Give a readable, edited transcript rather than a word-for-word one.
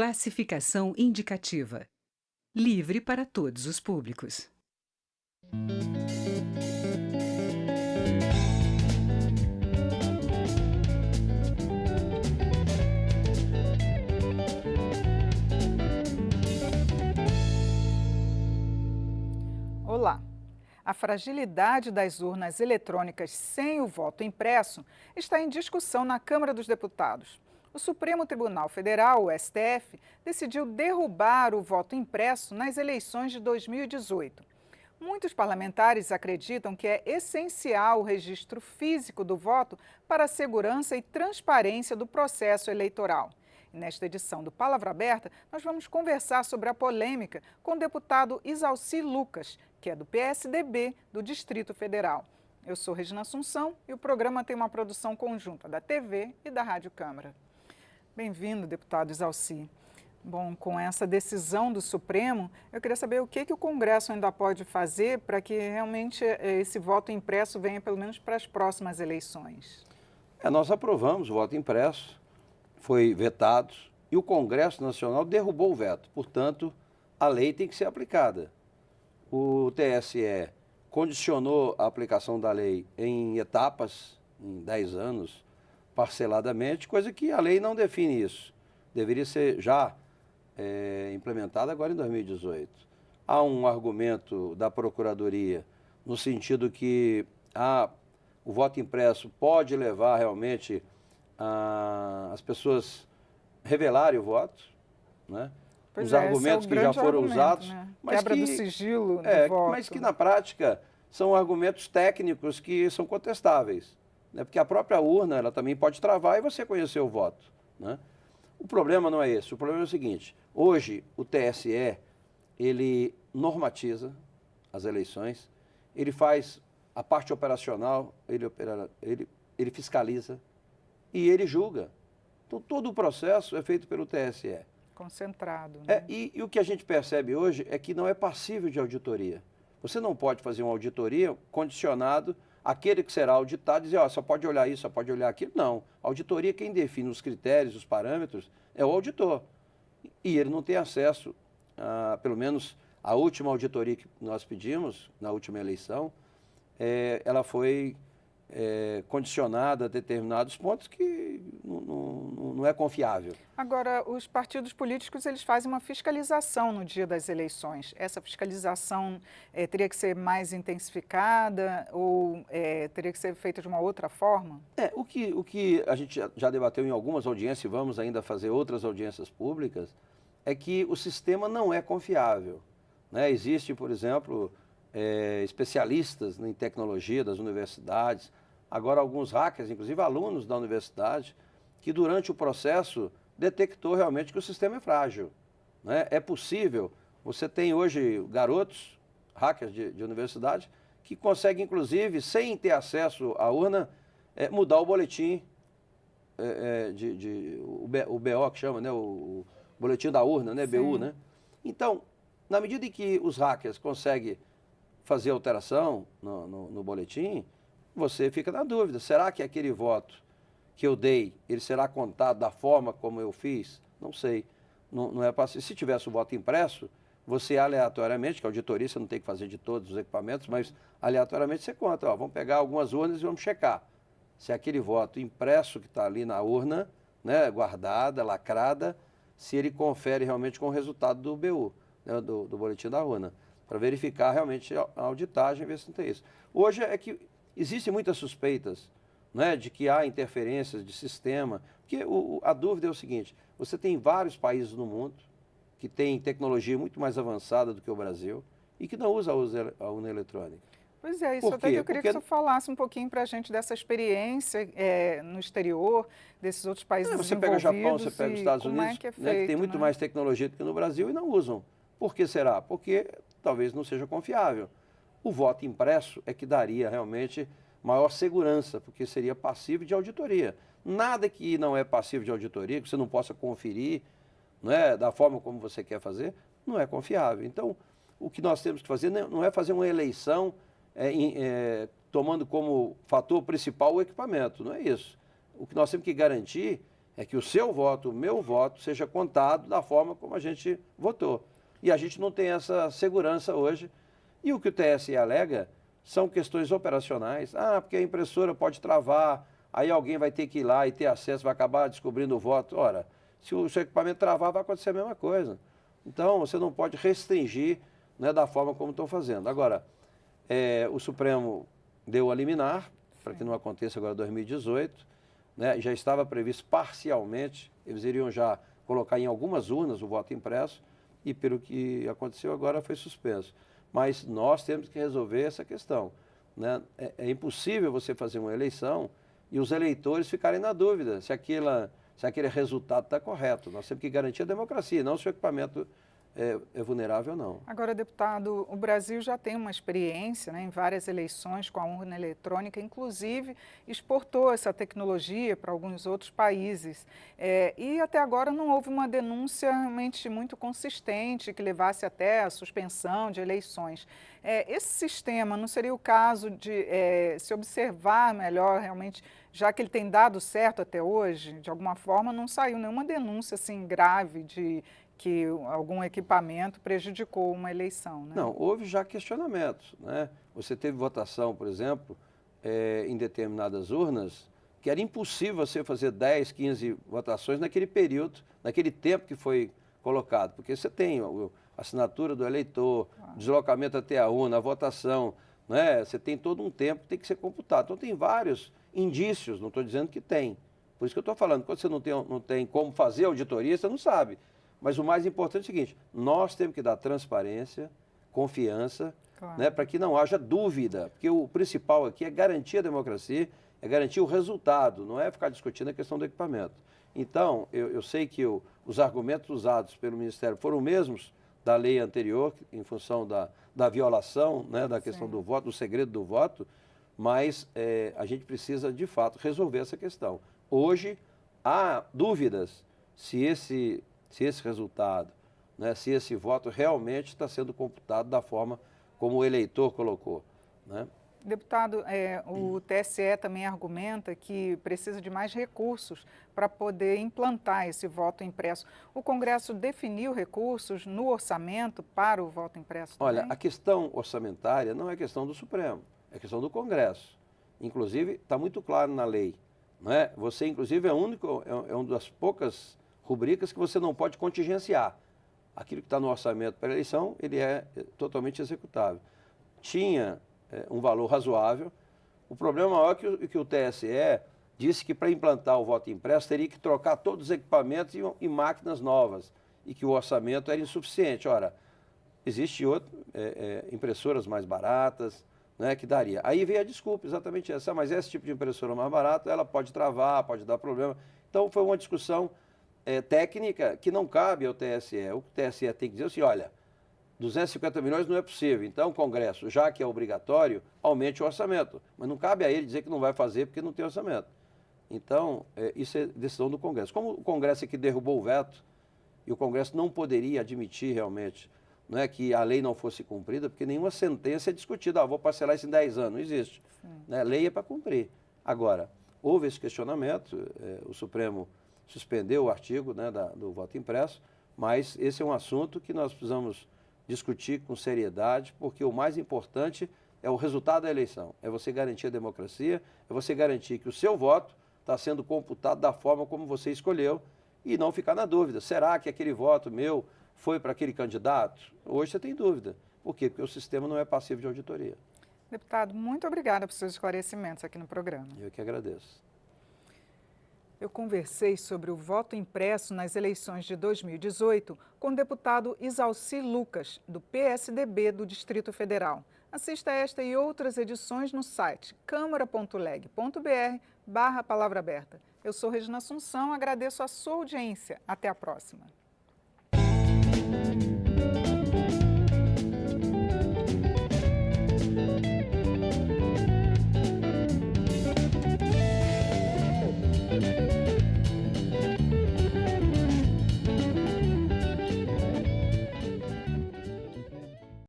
Classificação indicativa. Livre para todos os públicos. Olá! A fragilidade das urnas eletrônicas sem o voto impresso está em discussão na Câmara dos Deputados. O Supremo Tribunal Federal, o STF, decidiu derrubar o voto impresso nas eleições de 2018. Muitos parlamentares acreditam que é essencial o registro físico do voto para a segurança e transparência do processo eleitoral. E nesta edição do Palavra Aberta, nós vamos conversar sobre a polêmica com o deputado Isalci Lucas, que é do PSDB do Distrito Federal. Eu sou Regina Assunção e o programa tem uma produção conjunta da TV e da Rádio Câmara. Bem-vindo, deputado Isalci. Bom, com essa decisão do Supremo, eu queria saber o que o Congresso ainda pode fazer para que realmente esse voto impresso venha pelo menos para as próximas eleições. Nós aprovamos o voto impresso, foi vetado e o Congresso Nacional derrubou o veto. Portanto, a lei tem que ser aplicada. O TSE condicionou a aplicação da lei em etapas, em 10 anos, parceladamente, coisa que a lei não define isso. Deveria ser já implementada agora em 2018. Há um argumento da Procuradoria no sentido que o voto impresso pode levar realmente as pessoas revelarem o voto, né? Os argumentos que já foram usados, né? mas Quebra do sigilo do voto. Mas que na prática são argumentos técnicos que são contestáveis, né? Porque a própria urna ela também pode travar e você conhecer o voto, né? O problema não é esse, o problema é o seguinte: hoje o TSE ele normatiza as eleições, ele faz a parte operacional, ele fiscaliza e ele julga. Então todo o processo é feito pelo TSE. Concentrado, né? E o que a gente percebe hoje é que não é passível de auditoria. Você não pode fazer uma auditoria condicionado àquele que será auditado e dizer, só pode olhar isso, só pode olhar aquilo. Não. A auditoria, quem define os critérios, os parâmetros, é o auditor. E ele não tem acesso, pelo menos a última auditoria que nós pedimos, na última eleição, ela foi condicionada a determinados pontos que não é confiável. Agora, os partidos políticos eles fazem uma fiscalização no dia das eleições. Essa fiscalização teria que ser mais intensificada ou teria que ser feita de uma outra forma? O que a gente já debateu em algumas audiências e vamos ainda fazer outras audiências públicas é que o sistema não é confiável, né? Existe, por exemplo, especialistas em tecnologia das universidades, agora alguns hackers, inclusive alunos da universidade, que durante o processo detectou realmente que o sistema é frágil, né? É possível, você tem hoje garotos, hackers de universidade, que conseguem inclusive, sem ter acesso à urna, mudar o boletim, o BO que chama, né? O boletim da urna, né? BU, né? Então, na medida em que os hackers conseguem fazer alteração no boletim, você fica na dúvida, será que aquele voto que eu dei, ele será contado da forma como eu fiz? Não sei, não é fácil. Se tivesse o voto impresso, você aleatoriamente, que a auditoria você não tem que fazer de todos os equipamentos, mas aleatoriamente você conta, vamos pegar algumas urnas e vamos checar se aquele voto impresso que está ali na urna, né, guardada, lacrada, se ele confere realmente com o resultado do BU, né, do boletim da urna, para verificar realmente a auditagem e ver se não tem isso. Hoje é que existem muitas suspeitas, né, de que há interferências de sistema, porque a dúvida é o seguinte: você tem vários países no mundo que têm tecnologia muito mais avançada do que o Brasil e que não usa a urna eletrônica. Pois é, isso até que eu queria que o senhor falasse um pouquinho para a gente dessa experiência no exterior, desses outros países você desenvolvidos. Você pega o Japão, você pega os Estados Unidos, que é feito, né, que tem muito mais tecnologia do que no Brasil e não usam. Por que será? Porque talvez não seja confiável. O voto impresso é que daria realmente maior segurança, porque seria passível de auditoria. Nada que não é passível de auditoria, que você não possa conferir, né, da forma como você quer fazer, não é confiável. Então, o que nós temos que fazer não é fazer uma eleição tomando como fator principal o equipamento, não é isso. O que nós temos que garantir é que o seu voto, o meu voto, seja contado da forma como a gente votou. E a gente não tem essa segurança hoje. E o que o TSE alega são questões operacionais. Ah, porque a impressora pode travar, aí alguém vai ter que ir lá e ter acesso, vai acabar descobrindo o voto. Ora, se o seu equipamento travar, vai acontecer a mesma coisa. Então, você não pode restringir, né, da forma como estão fazendo. Agora, o Supremo deu a liminar, para que não aconteça agora em 2018, né, já estava previsto parcialmente, eles iriam já colocar em algumas urnas o voto impresso, e pelo que aconteceu agora foi suspenso. Mas nós temos que resolver essa questão, né? É impossível você fazer uma eleição e os eleitores ficarem na dúvida se aquele resultado está correto. Nós temos que garantir a democracia, não se o equipamento é vulnerável ou não. Agora, deputado, o Brasil já tem uma experiência, né, em várias eleições com a urna eletrônica, inclusive exportou essa tecnologia para alguns outros países. E até agora não houve uma denúncia realmente muito consistente que levasse até a suspensão de eleições. Esse sistema não seria o caso de se observar melhor realmente, já que ele tem dado certo até hoje, de alguma forma não saiu nenhuma denúncia assim grave de que algum equipamento prejudicou uma eleição, né? Não, houve já questionamentos, né? Você teve votação, por exemplo, em determinadas urnas, que era impossível você fazer 10, 15 votações naquele período, naquele tempo que foi colocado, porque você tem a assinatura do eleitor, deslocamento até a urna, a votação, né? Você tem todo um tempo que tem que ser computado. Então tem vários indícios, não estou dizendo que tem. Por isso que eu estou falando, quando você não tem como fazer auditoria, você não sabe. Mas o mais importante é o seguinte, nós temos que dar transparência, confiança, Claro. Né, para que não haja dúvida, porque o principal aqui é garantir a democracia, é garantir o resultado, não é ficar discutindo a questão do equipamento. Então, eu sei que os argumentos usados pelo Ministério foram os mesmos da lei anterior, em função da violação, né, da questão do voto, do segredo do voto, mas a gente precisa, de fato, resolver essa questão. Hoje, há dúvidas se esse resultado, né, se esse voto realmente está sendo computado da forma como o eleitor colocou, né? Deputado, o TSE também argumenta que precisa de mais recursos para poder implantar esse voto impresso. O Congresso definiu recursos no orçamento para o voto impresso também? Olha, a questão orçamentária não é questão do Supremo, é questão do Congresso. Inclusive, está muito claro na lei, né? Você, inclusive, é uma das poucas rubricas que você não pode contingenciar. Aquilo que está no orçamento para a eleição, ele é totalmente executável. Tinha um valor razoável. O problema maior é que o TSE disse que para implantar o voto impresso teria que trocar todos os equipamentos e máquinas novas e que o orçamento era insuficiente. Ora, existem impressoras mais baratas, né, que daria. Aí veio a desculpa, exatamente essa, mas esse tipo de impressora mais barata, ela pode travar, pode dar problema. Então foi uma discussão técnica que não cabe ao TSE. O TSE tem que dizer assim, olha, 250 milhões não é possível, então o Congresso, já que é obrigatório, aumente o orçamento. Mas não cabe a ele dizer que não vai fazer porque não tem orçamento. Então, isso é decisão do Congresso. Como o Congresso é que derrubou o veto, e o Congresso não poderia admitir realmente, não é, que a lei não fosse cumprida, porque nenhuma sentença é discutida, vou parcelar isso em 10 anos, não existe. Né? Lei é para cumprir. Agora, houve esse questionamento, o Supremo suspendeu o artigo, né, do voto impresso, mas esse é um assunto que nós precisamos discutir com seriedade, porque o mais importante é o resultado da eleição, é você garantir a democracia, é você garantir que o seu voto está sendo computado da forma como você escolheu e não ficar na dúvida. Será que aquele voto meu foi para aquele candidato? Hoje você tem dúvida. Por quê? Porque o sistema não é passivo de auditoria. Deputado, muito obrigada por seus esclarecimentos aqui no programa. Eu que agradeço. Eu conversei sobre o voto impresso nas eleições de 2018 com o deputado Isalci Lucas, do PSDB do Distrito Federal. Assista esta e outras edições no site câmara.leg.br/Palavra Aberta. Eu sou Regina Assunção, agradeço a sua audiência. Até a próxima.